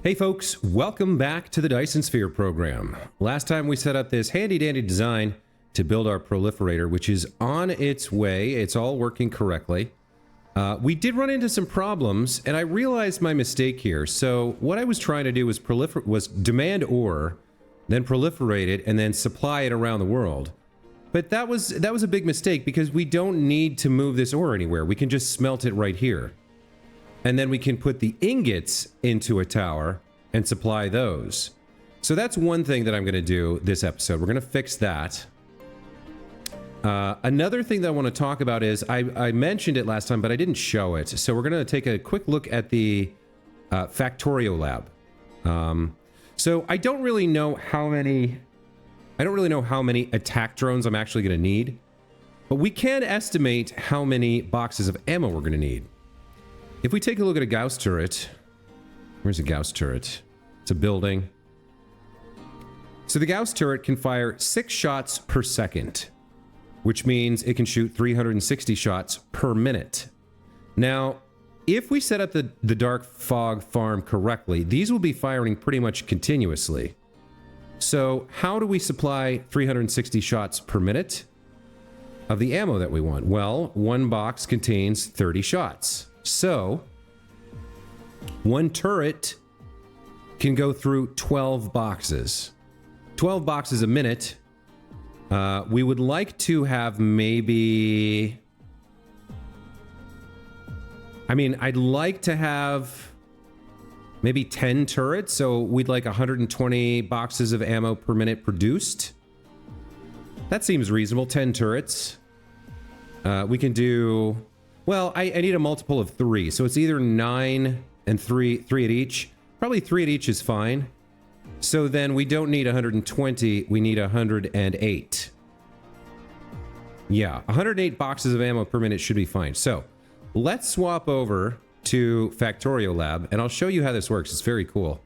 Hey folks, welcome back to the Dyson Sphere program. Last time we set up this handy dandy design to build our proliferator, which is on its way. It's all working correctly. We did run into some problems, and I realized my mistake here. So what I was trying to do was demand ore, then proliferate it, and then supply it around the world. But that was a big mistake because we don't need to move this ore anywhere. We can just smelt it right here. And then we can put the ingots into a tower and supply those. So that's one thing that I'm going to do this episode. We're going to fix that. Another thing that I want to talk about is, I mentioned it last time, but I didn't show it. So we're going to take a quick look at the Factorio lab. So I don't really know how many attack drones I'm actually going to need, but we can estimate how many boxes of ammo we're going to need. If we take a look at a Gauss turret, where's a Gauss turret? It's a building. So the Gauss turret can fire 6 shots per second, which means it can shoot 360 shots per minute. Now, if we set up the dark fog farm correctly, these will be firing pretty much continuously. So how do we supply 360 shots per minute of the ammo that we want? Well, one box contains 30 shots. So, one turret can go through 12 boxes. 12 boxes a minute. We would like to have maybe... I'd like to have maybe 10 turrets, so we'd like 120 boxes of ammo per minute produced. That seems reasonable, 10 turrets. We can do... Well, I need a multiple of 3, so it's either 9 and 3 at each. Probably 3 at each is fine. So then we don't need 120, we need 108. Yeah, 108 boxes of ammo per minute should be fine. So let's swap over to Factorio Lab, and I'll show you how this works. It's very cool.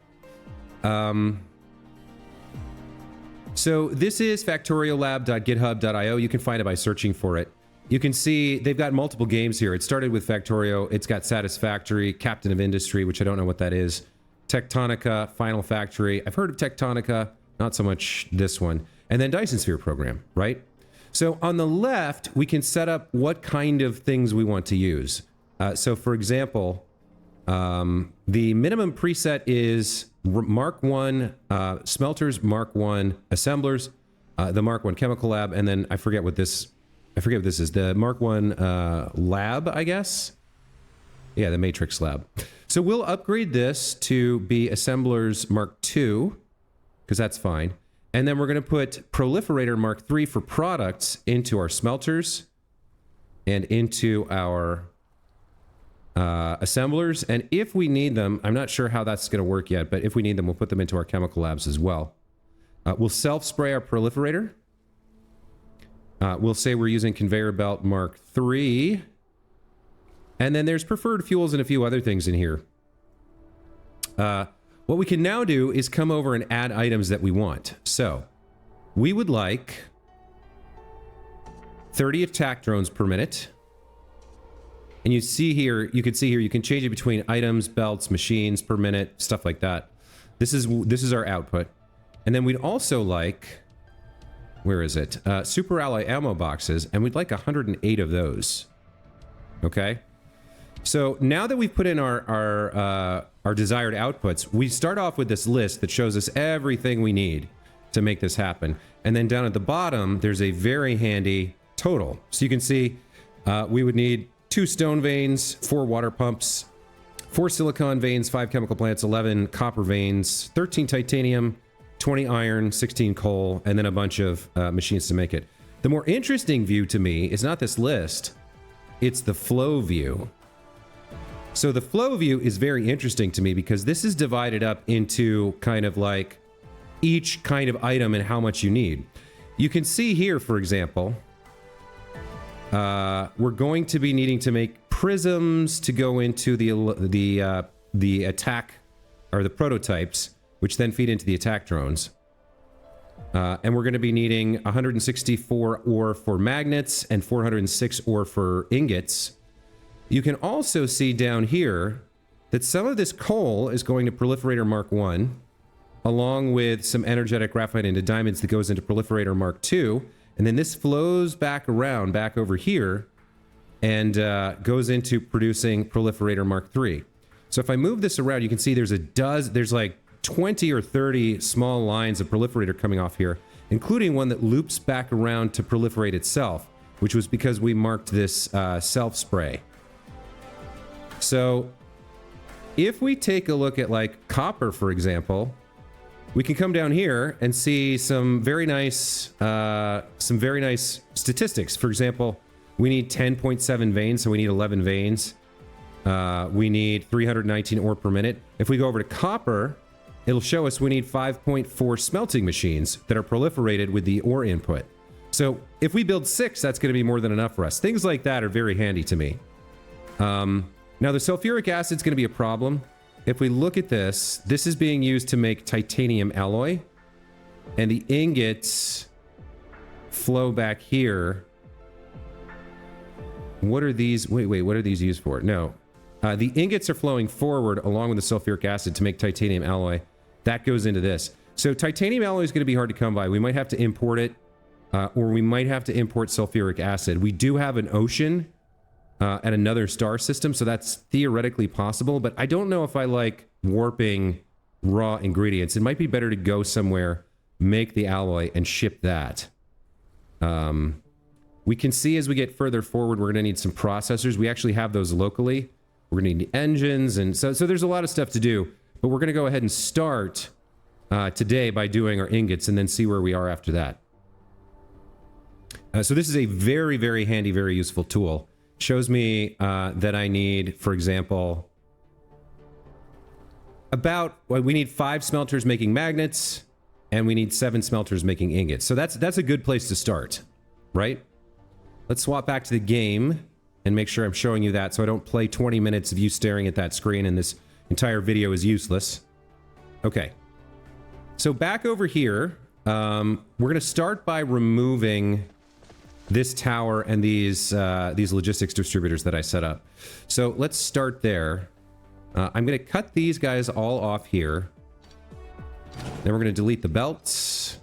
So this is factoriolab.github.io. You can find it by searching for it. You can see they've got multiple games here. It started with Factorio. It's got Satisfactory, Captain of Industry, which I don't know what that is. Tectonica, Final Factory. I've heard of Tectonica, not so much this one. And then Dyson Sphere program, right? So on the left, we can set up what kind of things we want to use. So for example, the minimum preset is Mark 1 smelters, Mark 1 assemblers, the Mark 1 chemical lab, and then I forget what this is. The Mark 1 lab, I guess? Yeah, the Matrix lab. So we'll upgrade this to be Assemblers Mark 2, because that's fine. And then we're going to put Proliferator Mark 3 for products into our smelters and into our assemblers. And if we need them, I'm not sure how that's going to work yet, but if we need them, we'll put them into our chemical labs as well. We'll self-spray our Proliferator. We'll say we're using Conveyor Belt Mark 3. And then there's preferred fuels and a few other things in here. What we can now do is come over and add items that we want. So, we would like 30 attack drones per minute. And you can see here, you can change it between items, belts, machines per minute, stuff like that. This is our output. And then we'd also like... Where is it? Super Alloy ammo boxes, and we'd like 108 of those. Okay? So now that we've put in our desired outputs, we start off with this list that shows us everything we need to make this happen. And then down at the bottom, there's a very handy total. So you can see we would need 2 stone veins, 4 water pumps, 4 silicon veins, 5 chemical plants, 11 copper veins, 13 titanium, 20 iron, 16 coal, and then a bunch of machines to make it. The more interesting view to me is not this list, it's the flow view. So the flow view is very interesting to me because this is divided up into kind of like each kind of item and how much you need. You can see here, for example, we're going to be needing to make prisms to go into the attack, or the prototypes, which then feed into the attack drones. And we're going to be needing 164 ore for magnets and 406 ore for ingots. You can also see down here that some of this coal is going to Proliferator Mark 1, along with some energetic graphite into diamonds that goes into Proliferator Mark 2, and then this flows back around, back over here, and goes into producing Proliferator Mark 3. So if I move this around, you can see there's like 20 or 30 small lines of Proliferator coming off here, including one that loops back around to proliferate itself, which was because we marked this self-spray. So if we take a look at like copper, for example, we can come down here and see some very nice statistics. For example, we need 10.7 veins, so we need 11 veins. We need 319 ore per minute. If we go over to copper, it'll show us we need 5.4 smelting machines that are proliferated with the ore input. So if we build 6, that's going to be more than enough for us. Things like that are very handy to me. Now the sulfuric acid is going to be a problem. If we look at this, this is being used to make titanium alloy, and the ingots flow back here. What are these? Wait, what are these used for? No. The ingots are flowing forward along with the sulfuric acid to make titanium alloy. That goes into this. So titanium alloy is going to be hard to come by. We might have to import it, or we might have to import sulfuric acid. We do have an ocean at another star system, so that's theoretically possible, but I don't know if I like warping raw ingredients. It might be better to go somewhere, make the alloy, and ship that. We can see as we get further forward, we're going to need some processors. We actually have those locally. We're going to need engines, and so there's a lot of stuff to do, but we're going to go ahead and start today by doing our ingots and then see where we are after that. So this is a very, very handy, very useful tool. Shows me that I need, for example, we need 5 smelters making magnets, and we need 7 smelters making ingots. So that's a good place to start, right? Let's swap back to the game and make sure I'm showing you that so I don't play 20 minutes of you staring at that screen and this entire video is useless. Okay. So back over here, we're going to start by removing this tower and these logistics distributors that I set up. So let's start there. I'm going to cut these guys all off here. Then we're going to delete the belts.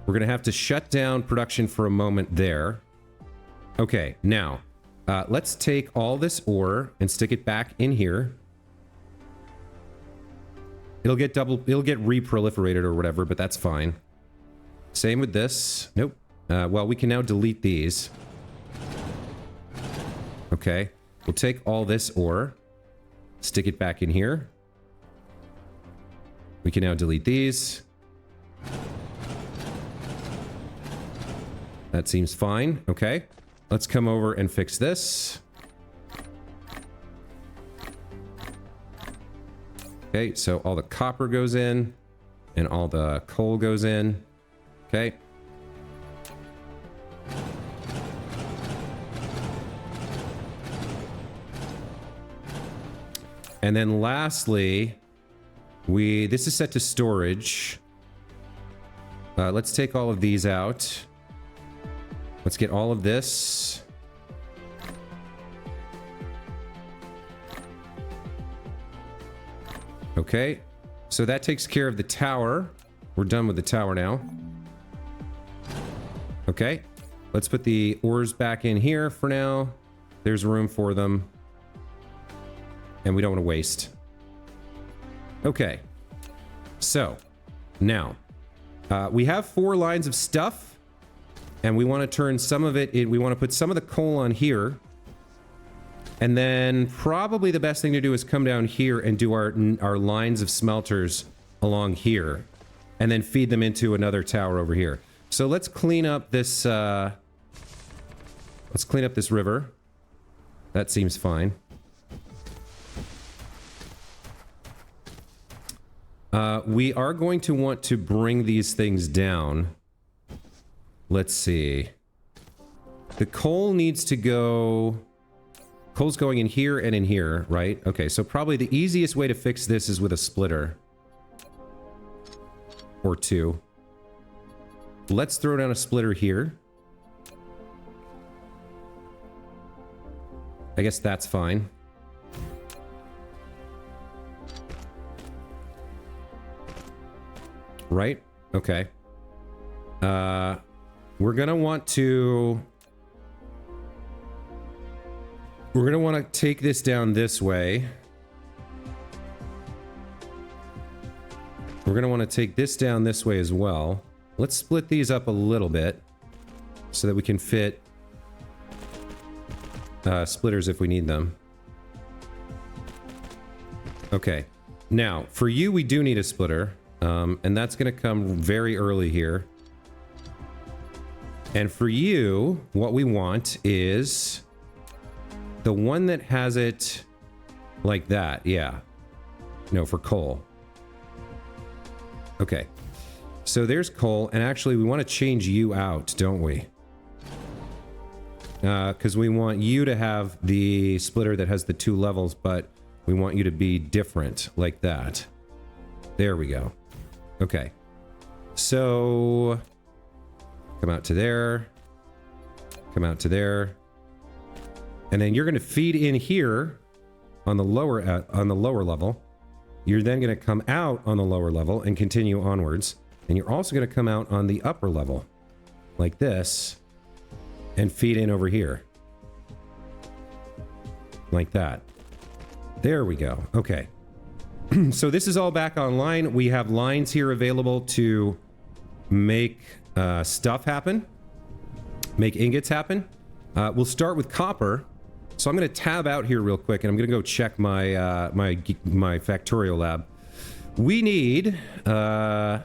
We're going to have to shut down production for a moment there. Okay, now, let's take all this ore and stick it back in here. It'll get re-proliferated or whatever, but that's fine. Same with this. Nope. Well, we can now delete these. Okay. We'll take all this ore, stick it back in here. We can now delete these. That seems fine. Okay. Let's come over and fix this. Okay, so all the copper goes in, and all the coal goes in. Okay. And then lastly, this is set to storage. Let's take all of these out. Let's get all of this. Okay, so that takes care of the tower. We're done with the tower now. Okay, let's put the ores back in here for now. There's room for them. And we don't want to waste. Okay, so now we have 4 lines of stuff, and we want to turn some of it in. We want to put some of the coal on here. And then probably the best thing to do is come down here and do our lines of smelters along here. And then feed them into another tower over here. So let's clean up this, river. That seems fine. We are going to want to bring these things down. Let's see. The coal needs to go... Coal's going in here and in here, right? Okay, so probably the easiest way to fix this is with a splitter. Or 2. Let's throw down a splitter here. I guess that's fine. Right? Okay. We're gonna want to take this down this way. We're gonna want to take this down this way as well. Let's split these up a little bit so that we can fit splitters if we need them. Okay. Now, for you, we do need a splitter. And that's going to come very early here. And for you, what we want is the one that has it like that. Yeah. No, for coal. Okay. So there's coal. And actually, we want to change you out, don't we? Because we want you to have the splitter that has the 2 levels, but we want you to be different like that. There we go. Okay. So come out to there. Come out to there. And then you're going to feed in here on the lower level. You're then going to come out on the lower level and continue onwards. And you're also going to come out on the upper level like this and feed in over here. Like that. There we go. Okay. So this is all back online. We have lines here available to make stuff happen. Make ingots happen. We'll start with copper. So I'm going to tab out here real quick, and I'm going to go check my my factorial lab. We need we're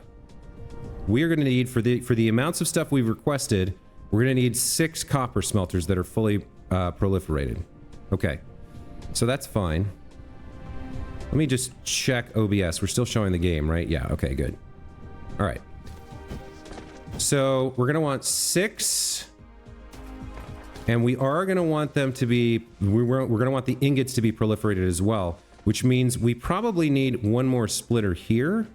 going to need for the amounts of stuff we've requested, we're going to need 6 copper smelters that are fully proliferated. Okay, so that's fine. Let me just check OBS. We're still showing the game, right? Yeah, okay, good. All right. So we're going to want 6. And we are going to want them to be... We're going to want the ingots to be proliferated as well. Which means we probably need one more splitter here.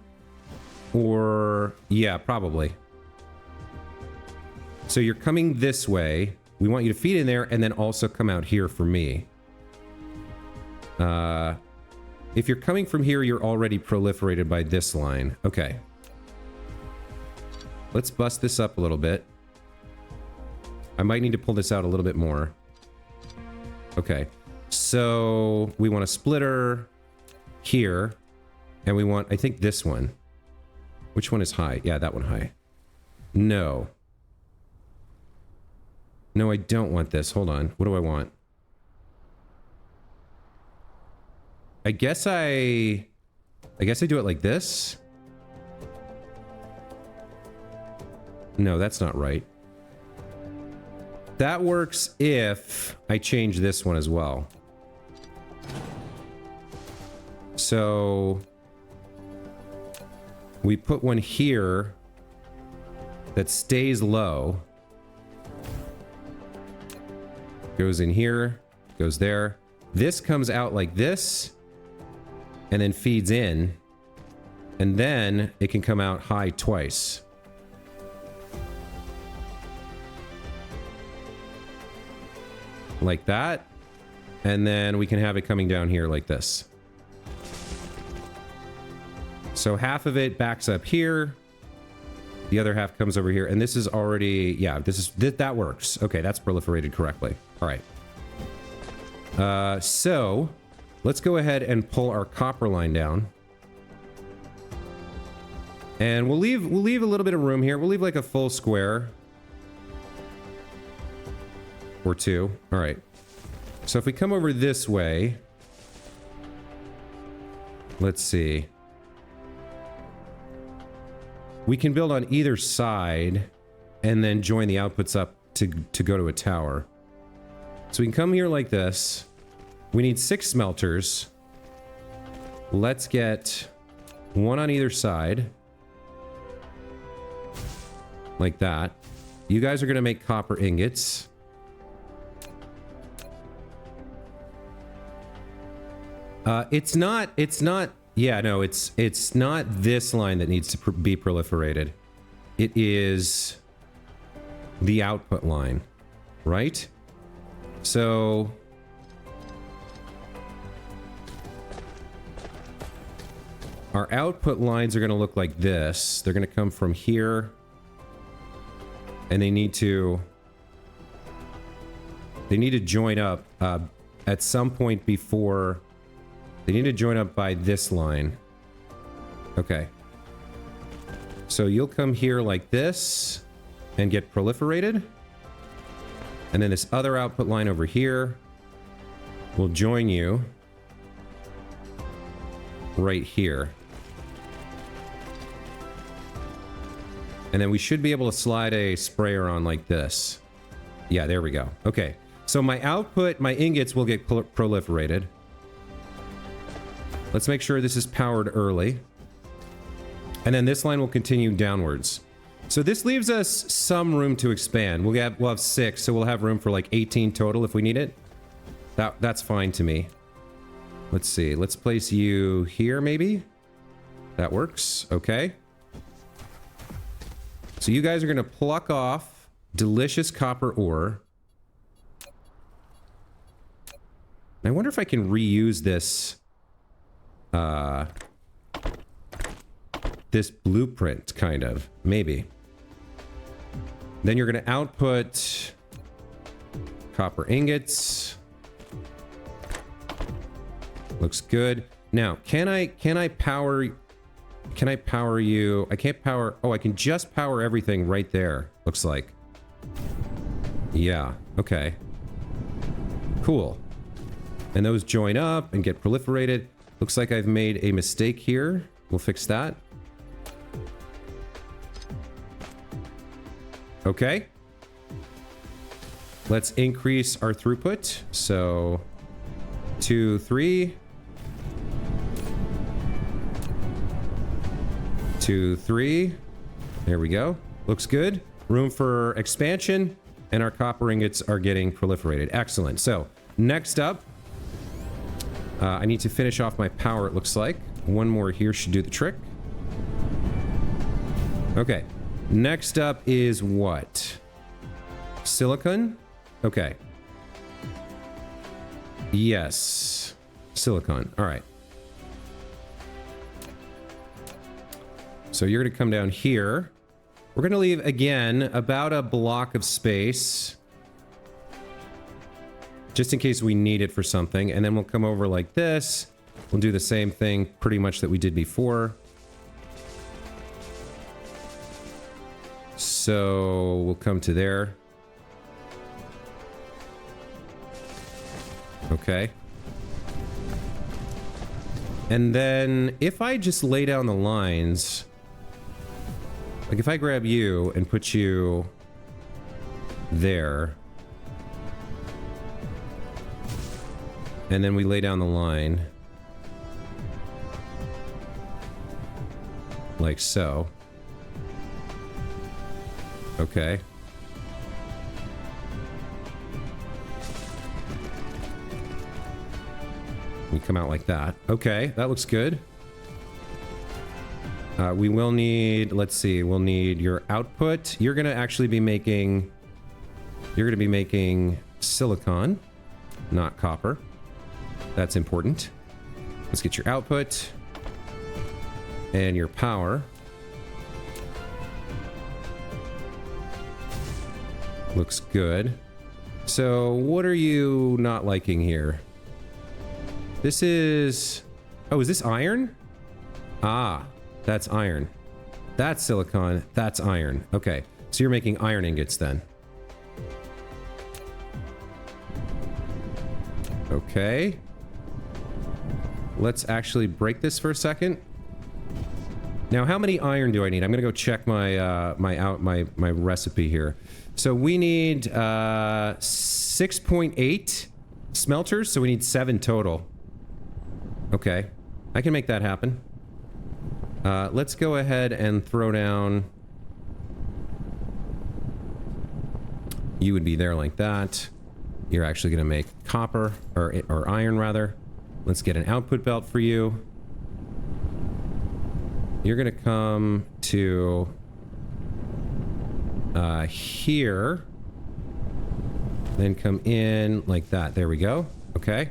Or... Yeah, probably. So you're coming this way. We want you to feed in there and then also come out here for me. If you're coming from here, you're already proliferated by this line. Okay. Let's bust this up a little bit. I might need to pull this out a little bit more. Okay. So we want a splitter here. And we want, I think, this one. Which one is high? Yeah, that one high. No. No, I don't want this. Hold on. What do I want? I guess I do it like this. No, that's not right. That works if I change this one as well. So we put one here that stays low. Goes in here, goes there. This comes out like this. And then feeds in, and then it can come out high twice. Like that. And then we can have it coming down here like this. So half of it backs up here. The other half comes over here. And this is already, yeah, that works. Okay, that's proliferated correctly. All right. So let's go ahead and pull our copper line down. And we'll leave a little bit of room here. We'll leave like a full square. Or 2. All right. So if we come over this way, let's see. We can build on either side and then join the outputs up to go to a tower. So we can come here like this. We need 6 smelters. Let's get 1 on either side. Like that. You guys are going to make copper ingots. It's not, yeah, no, it's not this line that needs to be proliferated. It is the output line, right? So Our output lines are going to look like this. They're going to come from here. And they need to join up at some point before. They need to join up by this line. Okay. So you'll come here like this and get proliferated. And then this other output line over here will join you right here. And then we should be able to slide a sprayer on like this. Yeah, there we go. Okay. So my output, my ingots will get proliferated. Let's make sure this is powered early. And then this line will continue downwards. So this leaves us some room to expand. We'll have 6, so we'll have room for like 18 total if we need it. That's fine to me. Let's see. Let's place you here, maybe? That works. Okay. So you guys are going to pluck off delicious copper ore. I wonder if I can reuse this this blueprint, kind of. Maybe. Then you're going to output copper ingots. Looks good. Now, can I power you? I can't power. Oh, I can just power everything right there. Looks like. Yeah. Okay. Cool. And those join up and get proliferated. Looks like I've made a mistake here. We'll fix that. Okay. Let's increase our throughput. So 2, 3. 2, 3. There we go. Looks good. Room for expansion, and our copper ingots are getting proliferated. Excellent. So next up, I need to finish off my power, it looks like. One more here should do the trick. Okay. Next up is what? Silicon? Okay. Yes. Silicon. All right. So you're going to come down here. We're going to leave, again, about a block of space. Just in case we need it for something. And then we'll come over like this. We'll do the same thing pretty much that we did before. So we'll come to there. Okay. And then if I just lay down the lines... Like if I grab you and put you there, and then we lay down the line like so. Okay. We come out like that. Okay, that looks good. We will need, let's see, we'll need your output. You're going to actually be making, you're going to be making silicon, not copper. That's important. Let's get your output and your power. Looks good. So what are you not liking here? This is, oh, is this iron? Ah. That's iron. That's silicon. That's iron. Okay. So you're making iron ingots then. Okay. Let's actually break this for a second. Now, how many iron do I need? I'm gonna go check my my recipe here. So we need 6.8 smelters. So we need 7 total. Okay, I can make that happen. Let's go ahead and throw down... You would be there like that. You're actually going to make copper, or iron rather. Let's get an output belt for you. You're going to come to... here. Then come in like that. There we go. Okay.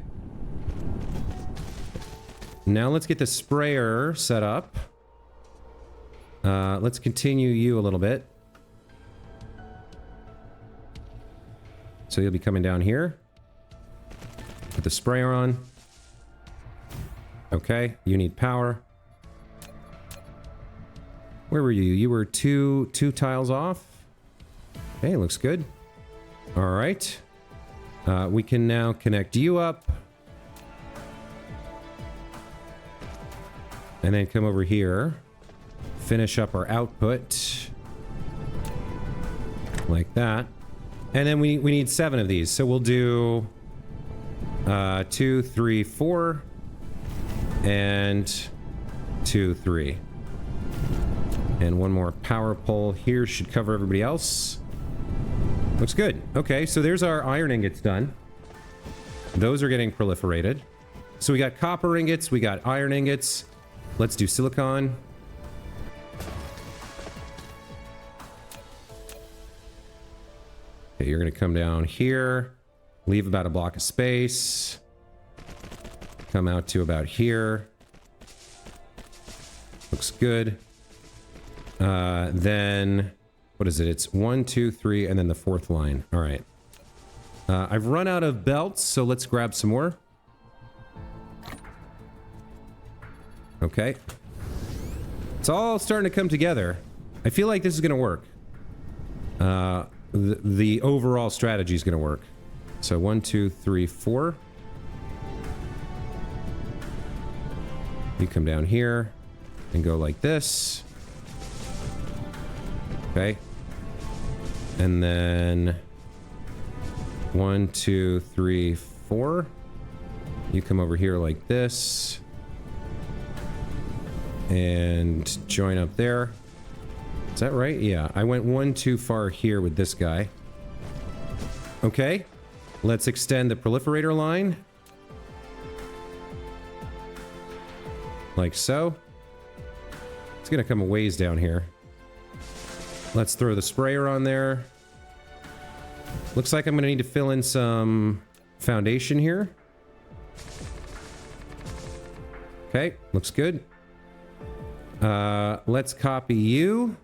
Now let's get the sprayer set up. Let's continue you a little bit. So you'll be coming down here. Put the sprayer on. Okay, you need power. Where were you? You were two tiles off. Okay, looks good. All right. We can now connect you up. And then come over here. Finish up our output. Like that. And then we need 7 of these. So we'll do 2, 3, 4. And 2, 3. And one more power pole here should cover everybody else. Looks good. Okay, so there's our iron ingots done. Those are getting proliferated. So we got copper ingots, we got iron ingots. Let's do silicon. Okay, you're going to come down here. Leave about a block of space. Come out to about here. Looks good. Then, what is it? It's 1, 2, 3, and then the 4th line. All right. I've run out of belts, so let's grab some more. Okay. It's all starting to come together. I feel like this is going to work. The overall strategy is going to work. So 1, 2, 3, 4. You come down here and go like this. Okay. And then 1, 2, 3, 4. You come over here like this. And join up there. Is that right? Yeah, I went 1 too far here with this guy. Okay. Let's extend the proliferator line. Like so. It's gonna come a ways down here. Let's throw the sprayer on there. Looks like I'm gonna need to fill in some foundation here. Okay, looks good. Let's copy you.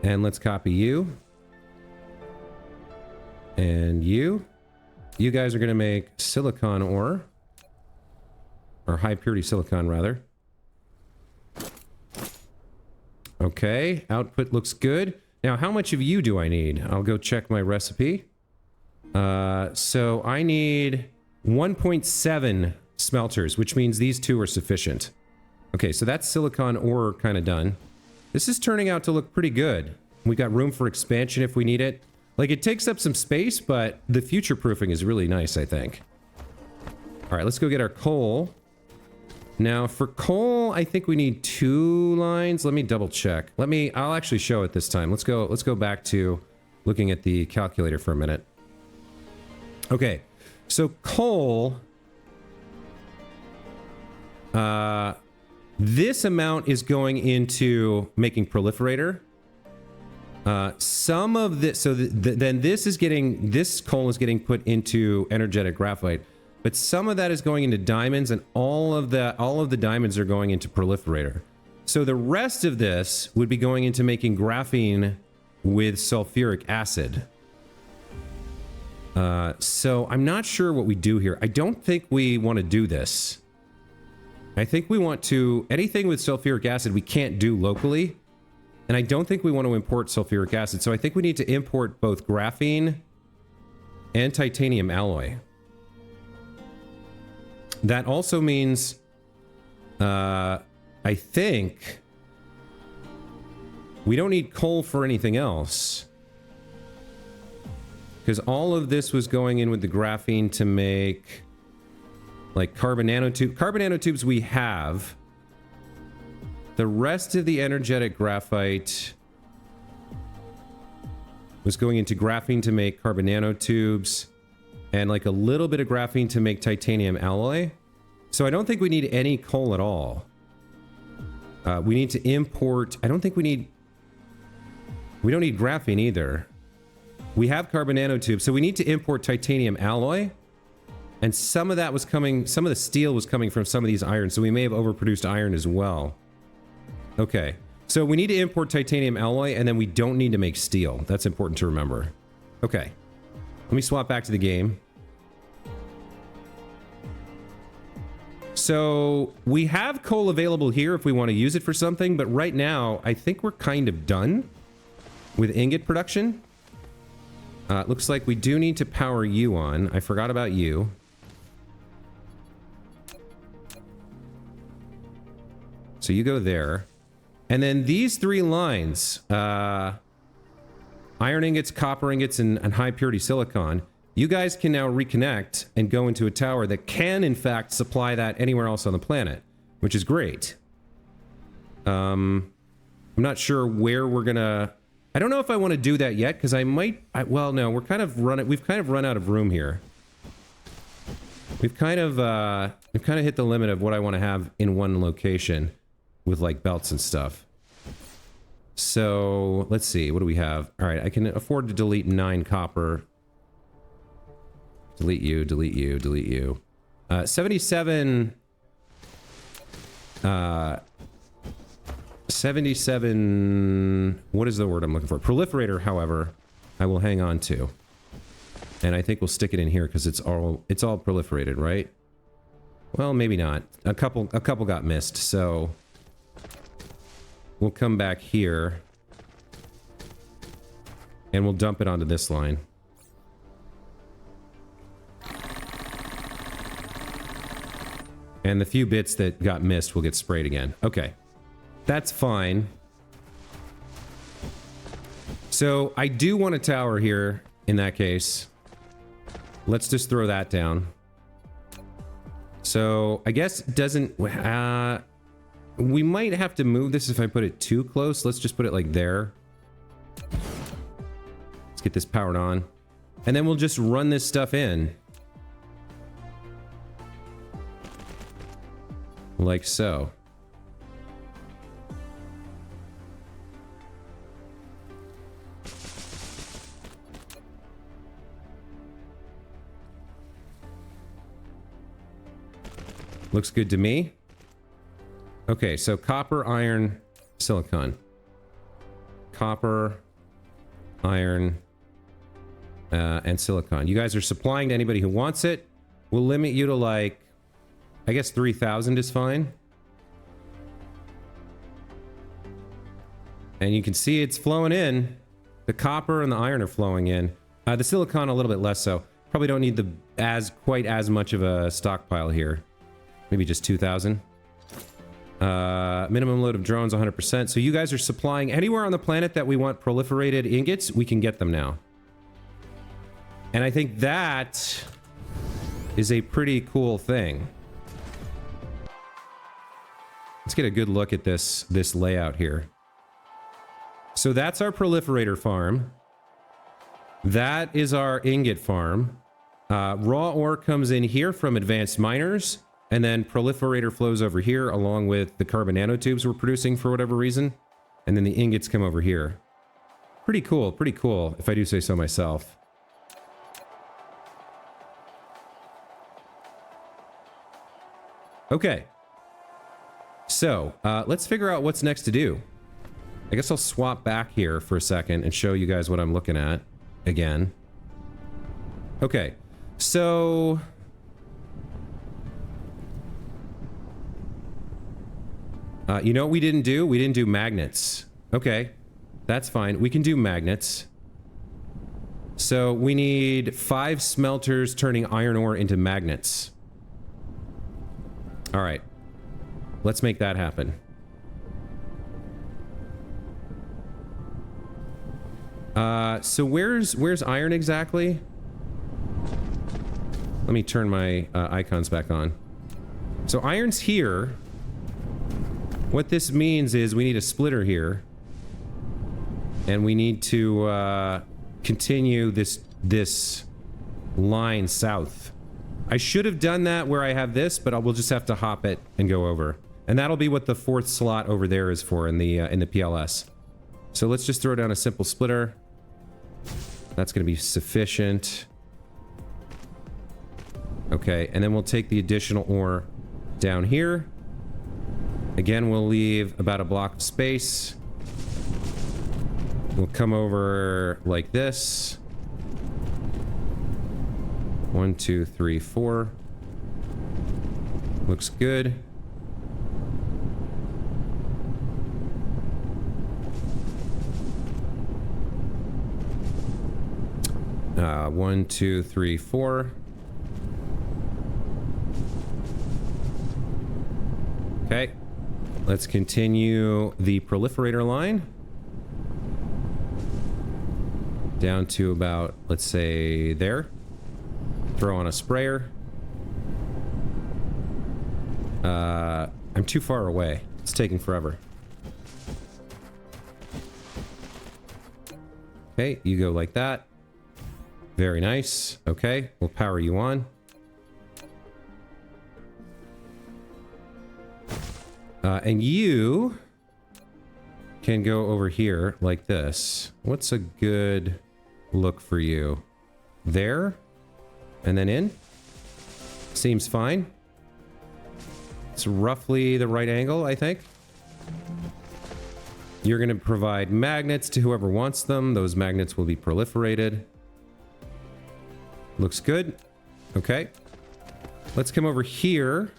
And let's copy you. And you. You guys are going to make silicon ore. Or high purity silicon, rather. Okay, output looks good. Now, how much of you do I need? I'll go check my recipe. So I need 1.7 smelters, which means these 2 are sufficient. Okay, so that's silicon ore kind of done. This is turning out to look pretty good. We got room for expansion if we need it. Like, it takes up some space, but the future proofing is really nice, I think. All right, let's go get our coal. Now, for coal, I think we need 2 lines. Let me double check. I'll actually show it this time. Let's go back to looking at the calculator for a minute. Okay, so coal, this amount is going into making proliferator. Some of this, so then this coal is getting put into energetic graphite, but some of that is going into diamonds, and all of the diamonds are going into proliferator. So the rest of this would be going into making graphene with sulfuric acid. So I'm not sure what we do here. I don't think we want to do this. I think we want to... Anything with sulfuric acid we can't do locally. And I don't think we want to import sulfuric acid. So I think we need to import both graphene and titanium alloy. That also means... I think... we don't need coal for anything else. Because all of this was going in with the graphene to make... like carbon nanotube. Carbon nanotubes we have. The rest of the energetic graphite was going into graphene to make carbon nanotubes, and like a little bit of graphene to make titanium alloy. So I don't think we need any coal at all. We need to import... I don't think we need... we don't need graphene either. We have carbon nanotubes, so we need to import titanium alloy. And some of that was coming, some of the steel was coming from some of these irons, so we may have overproduced iron as well. Okay, so we need to import titanium alloy, and then we don't need to make steel. That's important to remember. Okay, let me swap back to the game. So we have coal available here if we want to use it for something, but right now I think we're kind of done with ingot production. Looks like we do need to power you on. I forgot about you. So you go there. And then these three lines, iron ingots, copper ingots, and high purity silicon, you guys can now reconnect and go into a tower that can, in fact, supply that anywhere else on the planet, which is great. I'm not sure where we're gonna... I don't know if I want to do that yet, because I might... well, no, we've kind of run out of room here. We've kind of hit the limit of what I want to have in one location with, like, belts and stuff. So, let's see, what do we have? All right, I can afford to delete 9 copper. Delete you, delete you, delete you. 77... 77... What is the word I'm looking for? Proliferator, however, I will hang on to. And I think we'll stick it in here because it's all proliferated, right? Well, maybe not. A couple got missed, so... We'll come back here. And we'll dump it onto this line. And the few bits that got missed will get sprayed again. Okay. That's fine. So, I do want a tower here, in that case. Let's just throw that down. So, I guess it doesn't... we might have to move this if I put it too close. Let's just put it like there. Let's get this powered on. And then we'll just run this stuff in. Like so. Looks good to me. Okay, so copper, iron, silicon. Copper, iron, and silicon. You guys are supplying to anybody who wants it. We'll limit you to, like, I guess 3,000 is fine. And you can see it's flowing in. The copper and the iron are flowing in. The silicon a little bit less so. Probably don't need quite as much of a stockpile here. Maybe just 2,000. Minimum load of drones 100%. So you guys are supplying anywhere on the planet that we want proliferated ingots, we can get them now. And I think that is a pretty cool thing. Let's get a good look at this layout here. So that's our proliferator farm. That is our ingot farm. Raw ore comes in here from advanced miners, and then proliferator flows over here along with the carbon nanotubes we're producing for whatever reason. And then the ingots come over here. Pretty cool, if I do say so myself. Okay. So, let's figure out what's next to do. I guess I'll swap back here for a second and show you guys what I'm looking at again. Okay, so... you know what we didn't do? We didn't do magnets. Okay, that's fine. We can do magnets. So we need 5 smelters turning iron ore into magnets. All right. Let's make that happen. So where's iron exactly? Let me turn my icons back on. So iron's here. What this means is we need a splitter here. And we need to continue this line south. I should have done that where I have this, but we'll just have to hop it and go over. And that'll be what the 4th slot over there is for in the PLS. So let's just throw down a simple splitter. That's going to be sufficient. Okay, and then we'll take the additional ore down here. Again, we'll leave about a block of space. We'll come over like this. 1, 2, 3, 4. Looks good. One, 2, 3, 4. Okay. Let's continue the proliferator line. Down to about, let's say, there. Throw on a sprayer. I'm too far away. It's taking forever. Okay, you go like that. Very nice. Okay, we'll power you on. And you can go over here like this. What's a good look for you? There? And then in? Seems fine. It's roughly the right angle, I think. You're going to provide magnets to whoever wants them. Those magnets will be proliferated. Looks good. Okay. Let's come over here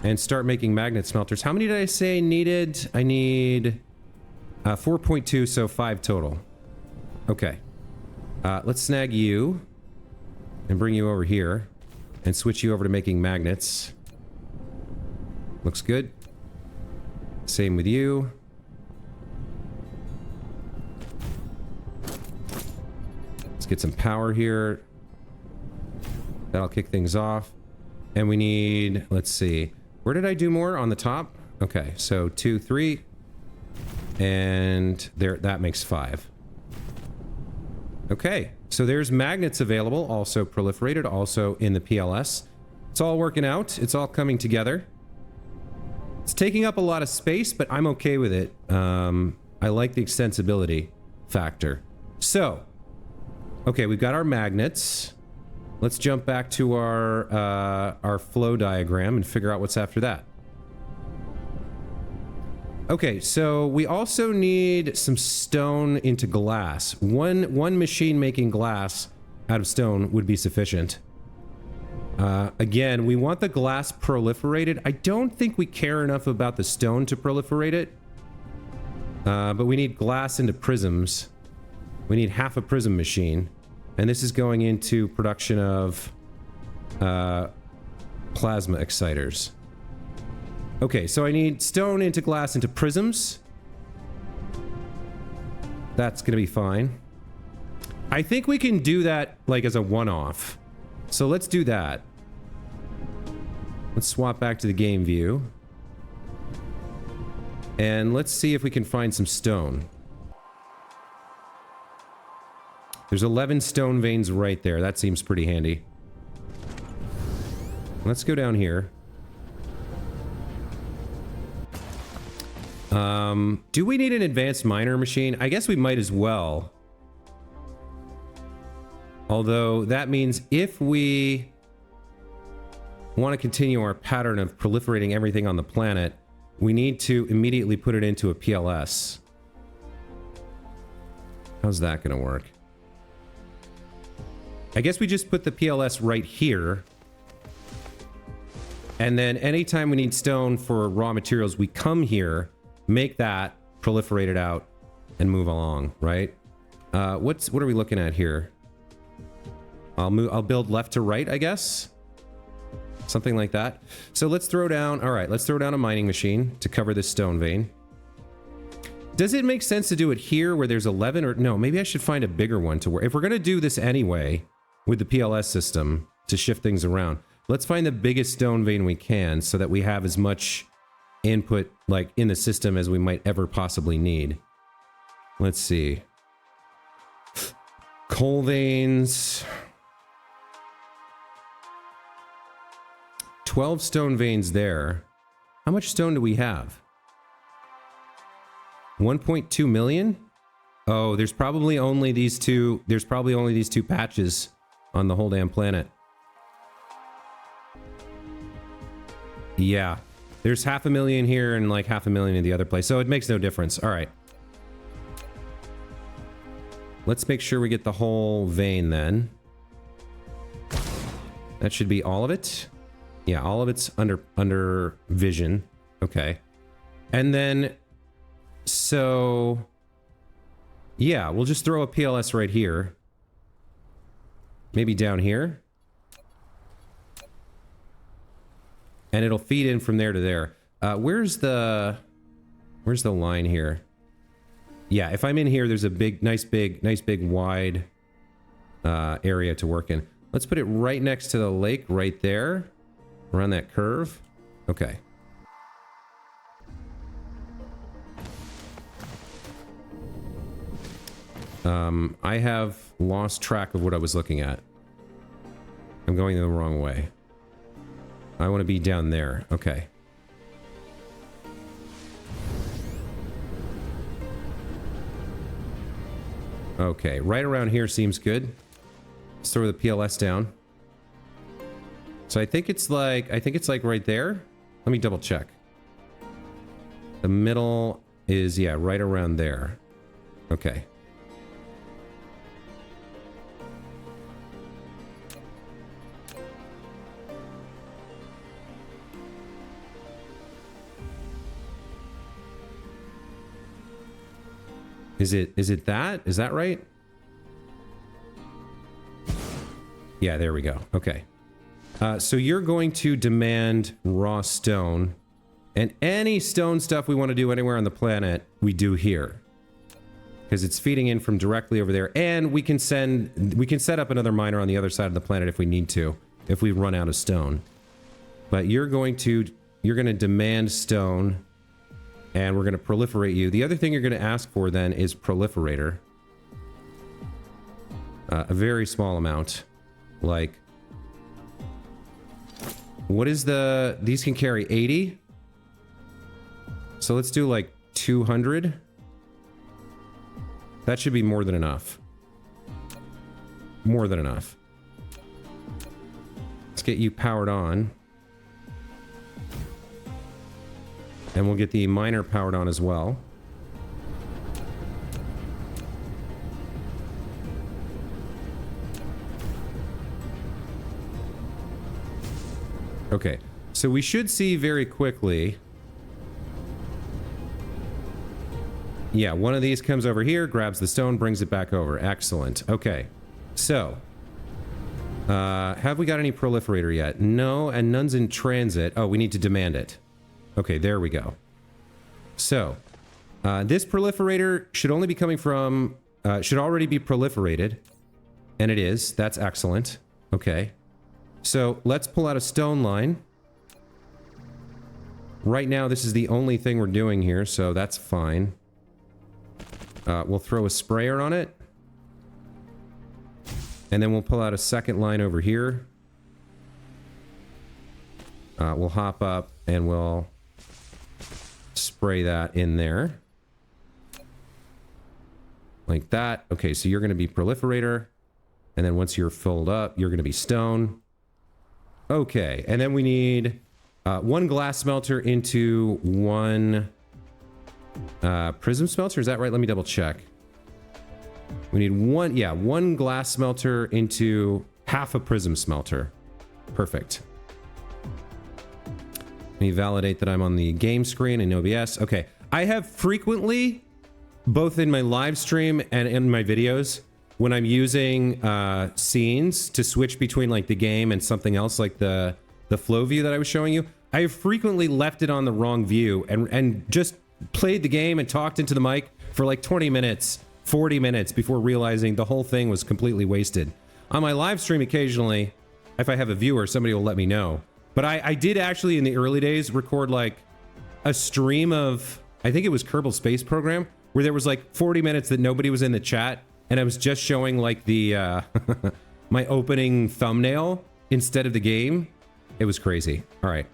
and start making magnet smelters. How many did I say needed? I need 4.2, so 5 total. Okay. Let's snag you and bring you over here and switch you over to making magnets. Looks good. Same with you. Let's get some power here. That'll kick things off. And we need, let's see, where did I do more? On the top? Okay, so 2, 3. And there, that makes 5. Okay, so there's magnets available, also proliferated, also in the PLS. It's all working out. It's all coming together. It's taking up a lot of space, but I'm okay with it. I like the extensibility factor. So, okay, we've got our magnets. Let's jump back to our flow diagram and figure out what's after that. Okay, so we also need some stone into glass. One machine making glass out of stone would be sufficient. Again, we want the glass proliferated. I don't think we care enough about the stone to proliferate it. But we need glass into prisms. We need half a prism machine. And this is going into production of plasma exciters. Okay, so I need stone into glass into prisms. That's gonna be fine. I think we can do that like as a one-off. So let's do that. Let's swap back to the game view. And let's see if we can find some stone. There's 11 stone veins right there. That seems pretty handy. Let's go down here. Do we need an advanced miner machine? I guess we might as well. Although that means if we want to continue our pattern of proliferating everything on the planet, we need to immediately put it into a PLS. How's that going to work? I guess we just put the PLS right here. And then anytime we need stone for raw materials, we come here, make that, proliferate it out, and move along, right? What are we looking at here? I'll build left to right, I guess. Something like that. So let's throw down, all right, let's throw down a mining machine to cover this stone vein. Does it make sense to do it here where there's 11 or no, maybe I should find a bigger one to where, if we're going to do this anyway with the PLS system to shift things around, let's find the biggest stone vein we can so that we have as much input like in the system as we might ever possibly need. Let's see. Coal veins. 12 stone veins there. How much stone do we have? 1.2 million? Oh, there's probably only these two. There's probably only these two patches on the whole damn planet. Yeah. There's 500,000 here and like 500,000 in the other place. So it makes no difference. All right. Let's make sure we get the whole vein then. That should be all of it. Yeah, all of it's under vision. Okay. And then, so, yeah, we'll just throw a PLS right here. Maybe down here. And it'll feed in from there to there. Where's the line here? Yeah, if I'm in here, there's a big, nice big wide area to work in. Let's put it right next to the lake, right there. Around that curve. Okay. I have lost track of what I was looking at. I'm going the wrong way. I want to be down there. Okay. Okay, right around here seems good. Let's throw the PLS down. So I think it's like right there. Let me double check. The middle is, yeah, right around there. Okay. Is it that? Is that right? Yeah, there we go. Okay. So you're going to demand raw stone, and any stone stuff we want to do anywhere on the planet, we do here. Because it's feeding in from directly over there, and we can set up another miner on the other side of the planet if we need to, if we run out of stone. But you're going to demand stone, and we're going to proliferate you. The other thing you're going to ask for then is proliferator. A very small amount. Like, what is the... These can carry 80? So let's do like 200. That should be more than enough. More than enough. Let's get you powered on. And we'll get the miner powered on as well. Okay, so we should see very quickly. Yeah, one of these comes over here, grabs the stone, brings it back over. Excellent. Okay, so have we got any proliferator yet? No, and none's in transit. Oh, we need to demand it. Okay, there we go. So, this proliferator should only be coming from, should already be proliferated. And it is. That's excellent. Okay. So, let's pull out a stone line. Right now, this is the only thing we're doing here, so that's fine. We'll throw a sprayer on it. And then we'll pull out a second line over here. We'll hop up and we'll spray that in there. Like that. Okay, so you're going to be proliferator. And then once you're filled up, you're going to be stone. Okay, and then we need one glass smelter into one prism smelter. Is that right? Let me double check. We need one, yeah, one glass smelter into half a prism smelter. Perfect. Let me validate that I'm on the game screen in OBS. Okay, I have frequently, both in my live stream and in my videos, when I'm using scenes to switch between like the game and something else, like the flow view that I was showing you, I have frequently left it on the wrong view and just played the game and talked into the mic for like 20 minutes, 40 minutes before realizing the whole thing was completely wasted. On my live stream occasionally, if I have a viewer, somebody will let me know. But I did actually in the early days record like a stream of, I think it was Kerbal Space Program, where there was like 40 minutes that nobody was in the chat, and I was just showing like the my opening thumbnail instead of the game. It was crazy. All right,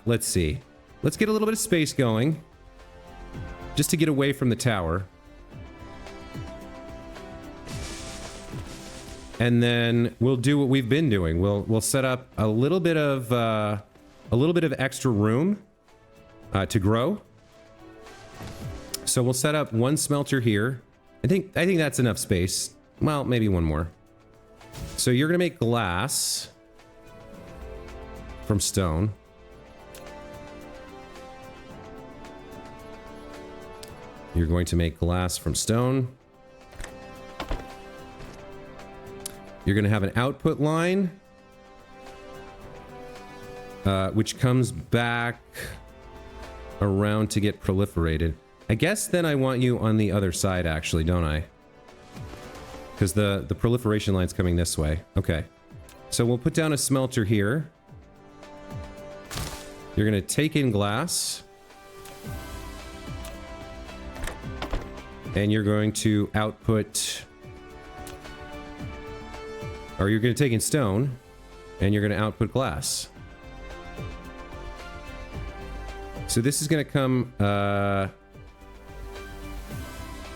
let's see. Let's get a little bit of space going, just to get away from the tower. And then we'll do what we've been doing. We'll set up a little bit of extra room to grow. So we'll set up one smelter here. I think that's enough space. Well, maybe one more. So you're gonna make glass from stone. You're going to make glass from stone. You're going to have an output line, which comes back around to get proliferated. I guess then I want you on the other side, actually, don't I? Because the proliferation line's coming this way. Okay. So we'll put down a smelter here. You're going to take in glass. And you're going to output... Or you're going to take in stone, and you're going to output glass. So this is going to come...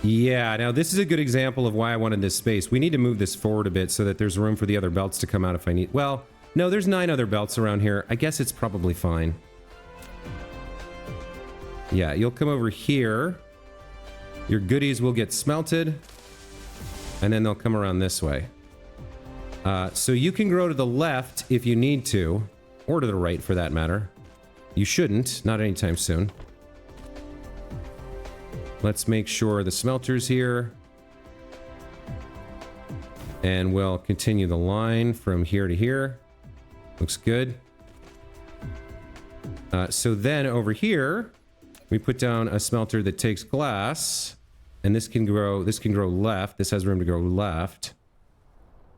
Yeah, now this is a good example of why I wanted this space. We need to move this forward a bit so that there's room for the other belts to come out if I need... Well, no, there's 9 other belts around here. I guess it's probably fine. Yeah, you'll come over here. Your goodies will get smelted. And then they'll come around this way. So you can grow to the left if you need to, or to the right for that matter. You shouldn't, not anytime soon. Let's make sure the smelter's here. And we'll continue the line from here to here. Looks good. So then over here, we put down a smelter that takes glass, and this can grow left. This has room to grow left.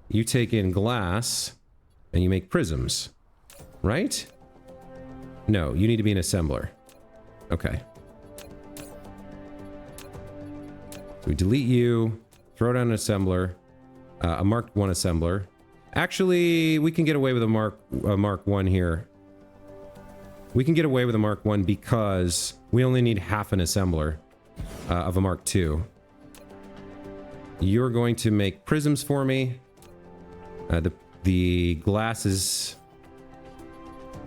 You take in glass, and you make prisms, right? No, you need to be an assembler. Okay. So we delete you, throw down an assembler, a Mark 1 assembler. Actually, we can get away with a Mark 1 here. We can get away with a Mark 1 because we only need half an assembler of a Mark 2. You're going to make prisms for me. The glass is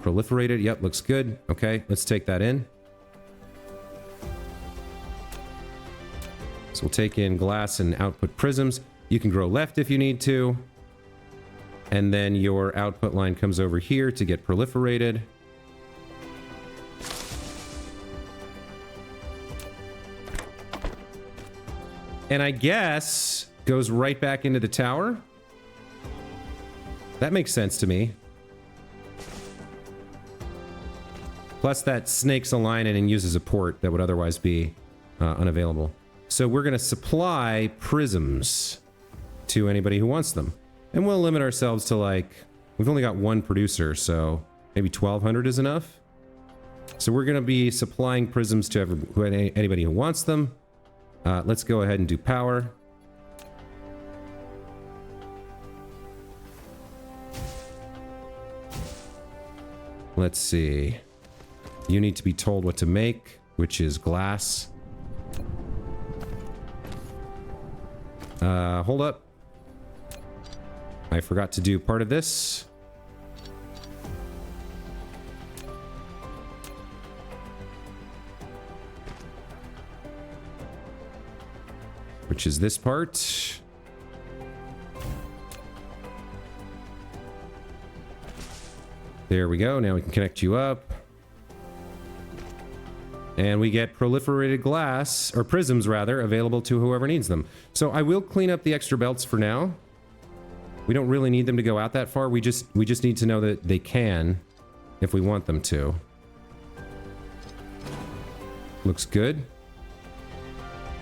proliferated. Yep, looks good. Okay, let's take that in. So we'll take in glass and output prisms. You can grow left if you need to. And then your output line comes over here to get proliferated. And I guess goes right back into the tower. That makes sense to me. Plus that snakes a line in and uses a port that would otherwise be unavailable. So we're going to supply prisms to anybody who wants them. And we'll limit ourselves to like, we've only got one producer, so maybe 1,200 is enough. So we're going to be supplying prisms to anybody who wants them. Let's go ahead and do power. Let's see. You need to be told what to make, which is glass. Hold up. I forgot to do part of this. Which is this part. There we go. Now we can connect you up. And we get proliferated glass, or prisms rather, available to whoever needs them. So I will clean up the extra belts for now. We don't really need them to go out that far. We just need to know that they can if we want them to. Looks good.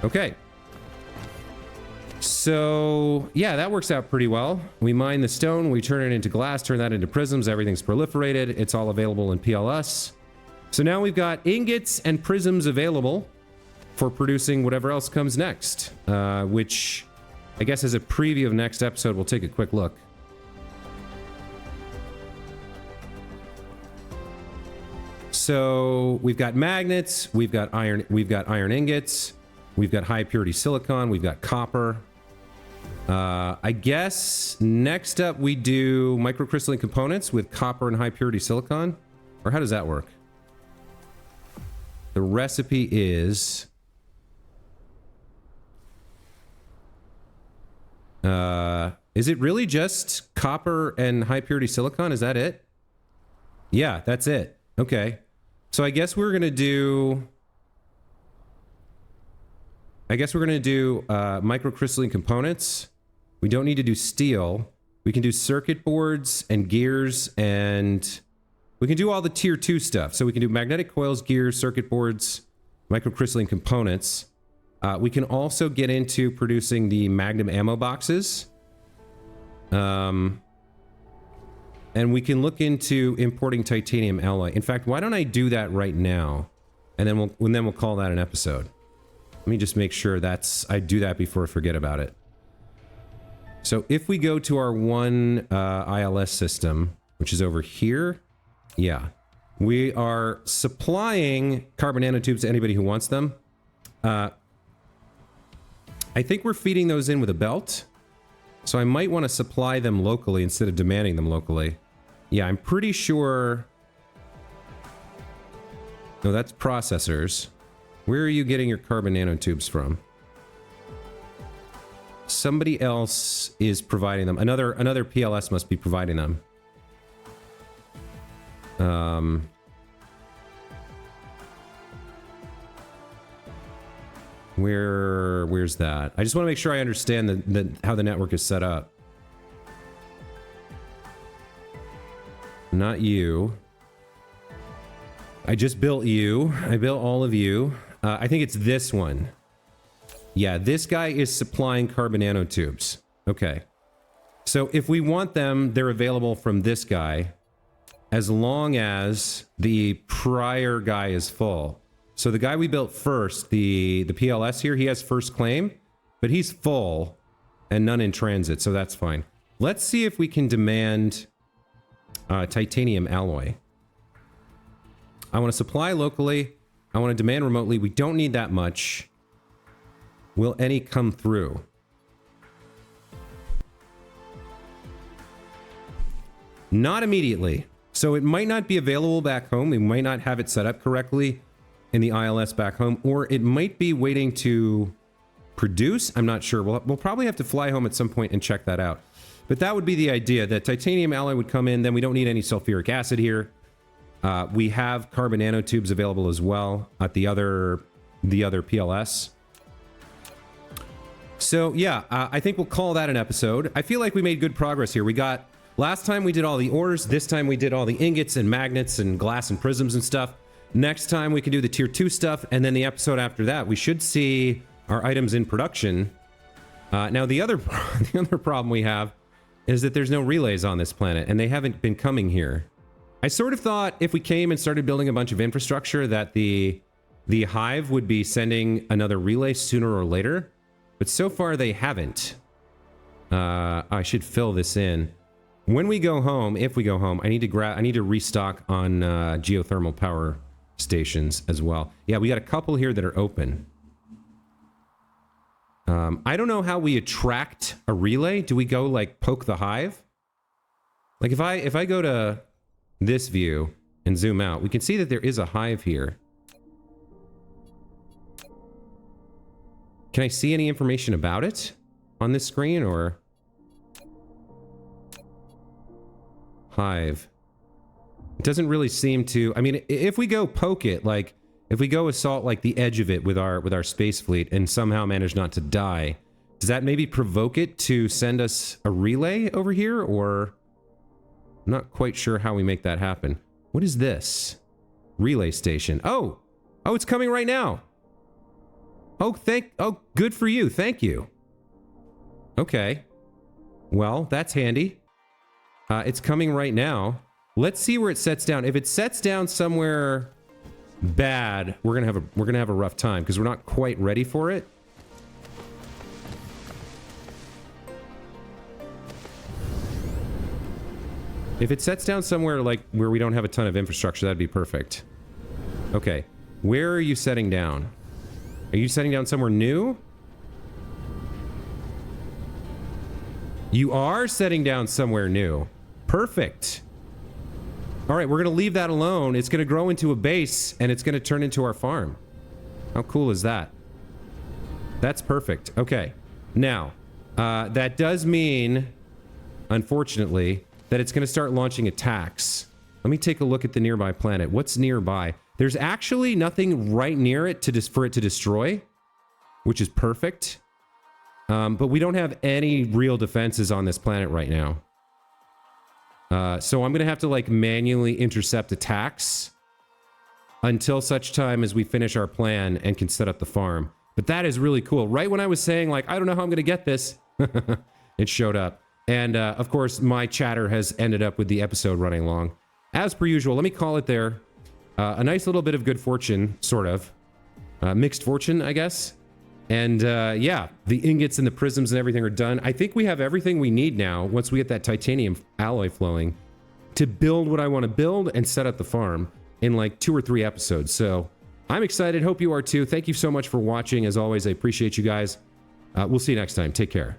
Okay. So, yeah, that works out pretty well. We mine the stone, we turn it into glass, turn that into prisms, everything's proliferated. It's all available in PLS. So now we've got ingots and prisms available for producing whatever else comes next, which I guess as a preview of next episode, we'll take a quick look. So we've got magnets, we've got iron ingots, we've got high purity silicon, we've got copper. I guess next up we do microcrystalline components with copper and high purity silicon. Or how does that work? The recipe is... is it really just copper and high purity silicon? Is that it? Yeah, that's it. Okay. So I guess we're gonna do... microcrystalline components. We don't need to do steel. We can do circuit boards and gears, and we can do all the tier 2 stuff. So we can do magnetic coils, gears, circuit boards, microcrystalline components. We can also get into producing the magnum ammo boxes. And we can look into importing titanium alloy. In fact, why don't I do that right now? And then we'll call that an episode. Let me just make sure I do that before I forget about it. So if we go to our one ILS system, which is over here, yeah, we are supplying carbon nanotubes to anybody who wants them. I think we're feeding those in with a belt, so I might want to supply them locally instead of demanding them locally. Yeah, I'm pretty sure... No, that's processors. Where are you getting your carbon nanotubes from? Somebody else is providing them. Another PLS must be providing them. Where's that? I just want to make sure I understand how the network is set up. Not you. I just built you. I built all of you. I think it's this one. Yeah, this guy is supplying carbon nanotubes. Okay. So if we want them, they're available from this guy, as long as the prior guy is full. So the guy we built first, the PLS here, he has first claim, but he's full and none in transit, so that's fine. Let's see if we can demand titanium alloy. I want to supply locally. I want to demand remotely. We don't need that much. Will any come through? Not immediately. So it might not be available back home. We might not have it set up correctly in the ILS back home, or it might be waiting to produce. I'm not sure. We'll probably have to fly home at some point and check that out. But that would be the idea, that titanium alloy would come in. Then we don't need any sulfuric acid here. We have carbon nanotubes available as well at the other PLS. So yeah, I think we'll call that an episode. I feel like we made good progress here. Last time we did all the ores. This time we did all the ingots and magnets and glass and prisms and stuff. Next time we can do the tier 2 stuff. And then the episode after that, we should see our items in production. Now the other problem we have is that there's no relays on this planet, and they haven't been coming here. I sort of thought if we came and started building a bunch of infrastructure that the hive would be sending another relay sooner or later, but so far they haven't. I should fill this in. When we go home, if we go home, I need to restock on geothermal power stations as well. Yeah, we got a couple here that are open. I don't know how we attract a relay. Do we go like poke the hive? Like if I go to this view and zoom out, we can see that there is a hive here. Can I see any information about it on this screen, or? Hive. It doesn't really seem to... I mean, if we go poke it, like, if we go assault, like, the edge of it with our space fleet and somehow manage not to die, does that maybe provoke it to send us a relay over here, or... I'm not quite sure how we make that happen. What is this? Relay station. Oh! Oh, it's coming right now! Oh, good for you. Thank you. Okay. Well, that's handy. It's coming right now. Let's see where it sets down. If it sets down somewhere bad, we're gonna have a rough time because we're not quite ready for it. If it sets down somewhere like where we don't have a ton of infrastructure, that'd be perfect. Okay, where are you setting down? Are you setting down somewhere new? You are setting down somewhere new. Perfect. All right, we're going to leave that alone. It's going to grow into a base, and it's going to turn into our farm. How cool is that? That's perfect. Okay. Now, that does mean, unfortunately, that it's going to start launching attacks. Let me take a look at the nearby planet. What's nearby? There's actually nothing right near it for it to destroy, which is perfect. But we don't have any real defenses on this planet right now. So I'm going to have to like manually intercept attacks until such time as we finish our plan and can set up the farm. But that is really cool. Right when I was saying like, I don't know how I'm going to get this, it showed up. And of course, my chatter has ended up with the episode running long. As per usual, let me call it there. A nice little bit of good fortune, sort of. Mixed fortune, I guess. And yeah, the ingots and the prisms and everything are done. I think we have everything we need now, once we get that titanium alloy flowing, to build what I want to build and set up the farm in like 2 or 3 episodes. So I'm excited. Hope you are too. Thank you so much for watching. As always, I appreciate you guys. We'll see you next time. Take care.